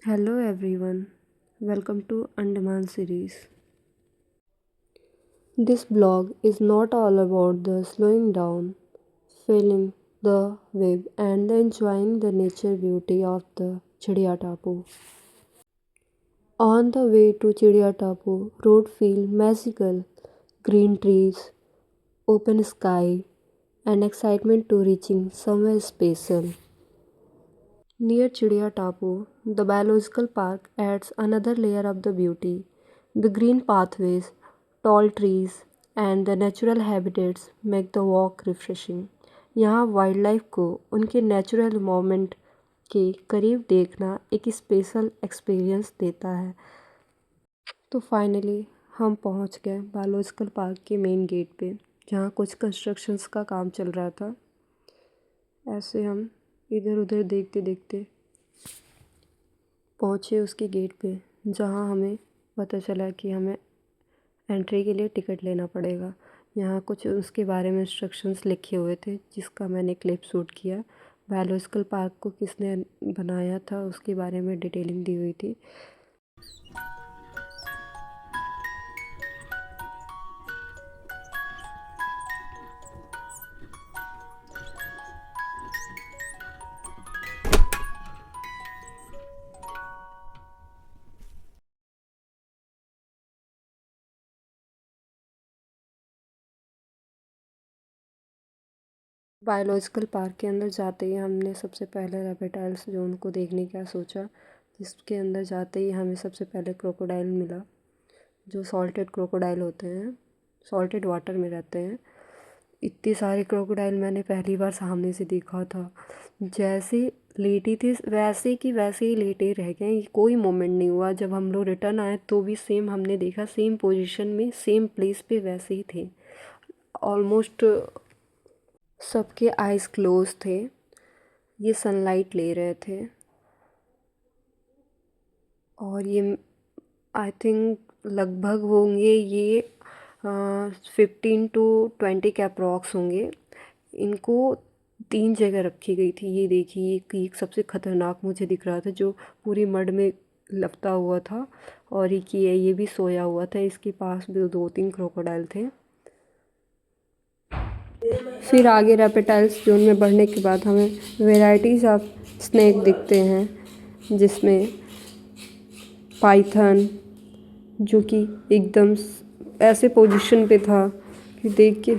Hello everyone, welcome to Andaman series. This blog is not all about the slowing down, feeling the wave, and enjoying the nature beauty of the Chidiya Tapu. On the way to Chidiya Tapu, road feel magical, green trees, open sky, and excitement to reaching somewhere special. Near Chidiya Tapu, the biological park adds another layer of the beauty. The green pathways, tall trees, and the natural habitats make the walk refreshing. यहाँ wild को उनके natural moment के करीब देखना एक special experience देता है। तो फाइनली हम पहुंच गए बायोलॉजिकल पार्क के मेन गेट पे, जहाँ कुछ कंस्ट्रक्शंस का काम चल रहा था। ऐसे हम इधर उधर देखते देखते पहुँचे उसके गेट पे, जहाँ हमें पता चला कि हमें एंट्री के लिए टिकट लेना पड़ेगा। यहाँ कुछ उसके बारे में इंस्ट्रक्शंस लिखे हुए थे, जिसका मैंने क्लिप शूट किया। बायोलॉजिकल पार्क को किसने बनाया था उसके बारे में डिटेलिंग दी हुई थी। बायोलॉजिकल पार्क के अंदर जाते ही हमने सबसे पहले रेप्टाइल्स जोन को देखने का सोचा, जिसके अंदर जाते ही हमें सबसे पहले क्रोकोडाइल मिला, जो सॉल्टेड क्रोकोडाइल होते हैं, सॉल्टेड वाटर में रहते हैं। इतनी सारी क्रोकोडाइल मैंने पहली बार सामने से देखा था। जैसे लेटी थी वैसे की वैसे ही लेटे रह गए, कोई मोमेंट नहीं हुआ। जब हम लोग रिटर्न आए तो भी सेम हमने देखा, सेम पोजीशन में सेम प्लेस पे वैसे ही थे। ऑलमोस्ट सबके आइज़ क्लोज थे, ये सनलाइट ले रहे थे। और ये आई थिंक लगभग होंगे ये 15 to 20 के अप्रॉक्स होंगे। इनको 3 जगह रखी गई थी। ये देखिए, एक सबसे ख़तरनाक मुझे दिख रहा था, जो पूरी मड में लपटा हुआ था, और ये भी सोया हुआ था। इसके पास भी 2-3 क्रोकोडाइल थे। फिर आगे रेप्टाइल्स जोन में बढ़ने के बाद हमें वेराइटीज़ ऑफ स्नेक दिखते हैं, जिसमें पाइथन, जो कि एकदम ऐसे पोजीशन पे था कि देख के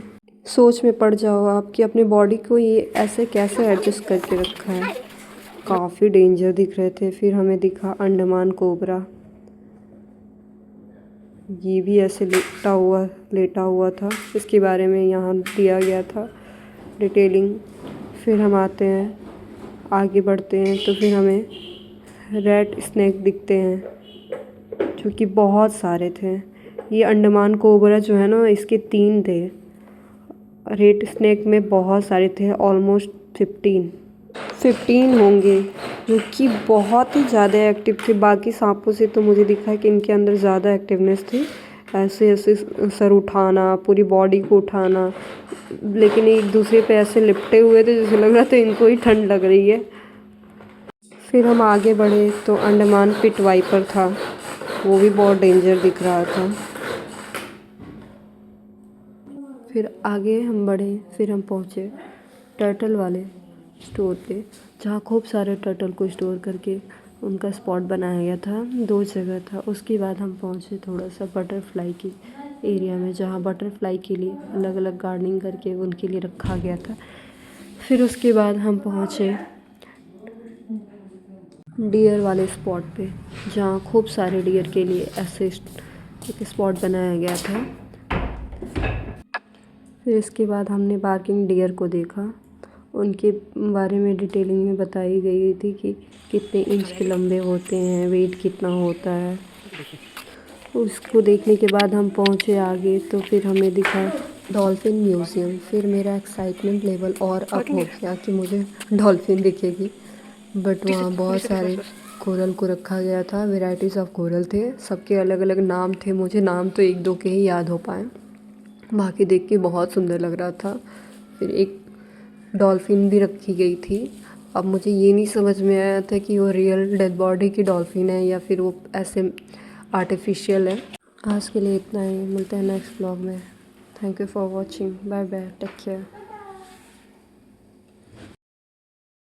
सोच में पड़ जाओ आप कि अपनी बॉडी को ये ऐसे कैसे एडजस्ट करके रखा है। काफ़ी डेंजर दिख रहे थे। फिर हमें दिखा अंडमान कोबरा, ये भी ऐसे लेटा हुआ था। इसके बारे में यहाँ दिया गया था डिटेलिंग। फिर हम आते हैं, आगे बढ़ते हैं, तो फिर हमें रेड स्नेक दिखते हैं, जो कि बहुत सारे थे। ये अंडमान कोबरा जो है ना, इसके 3 थे। रेड स्नेक में बहुत सारे थे, ऑलमोस्ट 15 होंगे, जो कि बहुत ही ज़्यादा एक्टिव थे। बाकी सांपों से तो मुझे दिखा कि इनके अंदर ज़्यादा एक्टिवनेस थी। ऐसे ऐसे सर उठाना, पूरी बॉडी को उठाना, लेकिन एक दूसरे पे ऐसे लिपटे हुए थे, जैसे लग रहा था इनको ही ठंड लग रही है। फिर हम आगे बढ़े तो अंडमान पिट वाइपर था, वो भी बहुत डेंजर दिख रहा था। फिर आगे हम बढ़े, फिर हम पहुँचे टर्टल वाले स्टोर पे, जहाँ खूब सारे टर्टल को स्टोर करके उनका स्पॉट बनाया गया था। 2 जगह था। उसके बाद हम पहुँचे थोड़ा सा बटरफ्लाई की एरिया में, जहाँ बटरफ्लाई के लिए अलग अलग गार्डनिंग करके उनके लिए रखा गया था। फिर उसके बाद हम पहुँचे डियर वाले स्पॉट पे, जहाँ खूब सारे डियर के लिए ऐसे एक स्पॉट बनाया गया था। फिर इसके बाद हमने बार्किंग डियर को देखा। उनके बारे में डिटेलिंग में बताई गई थी कि कितने इंच के लंबे होते हैं, वेट कितना होता है। उसको देखने के बाद हम पहुँचे आगे, तो फिर हमें दिखा डॉल्फिन म्यूज़ियम। फिर मेरा एक्साइटमेंट लेवल और अप हो गया कि मुझे डॉल्फिन दिखेगी। बट वहाँ बहुत सारे कोरल को रखा गया था। वेराइटीज़ ऑफ कोरल थे, सबके अलग अलग नाम थे। मुझे नाम तो 1-2 के ही याद हो पाए, बाकी देख के बहुत सुंदर लग रहा था। फिर एक डॉल्फिन भी रखी गई थी, अब मुझे ये नहीं समझ में आया था कि वो रियल डेड बॉडी की डॉल्फिन है या फिर वो ऐसे आर्टिफिशियल है। आज के लिए इतना ही, मिलते हैं नेक्स्ट ब्लॉग में। Thank you for watching, bye bye, take care.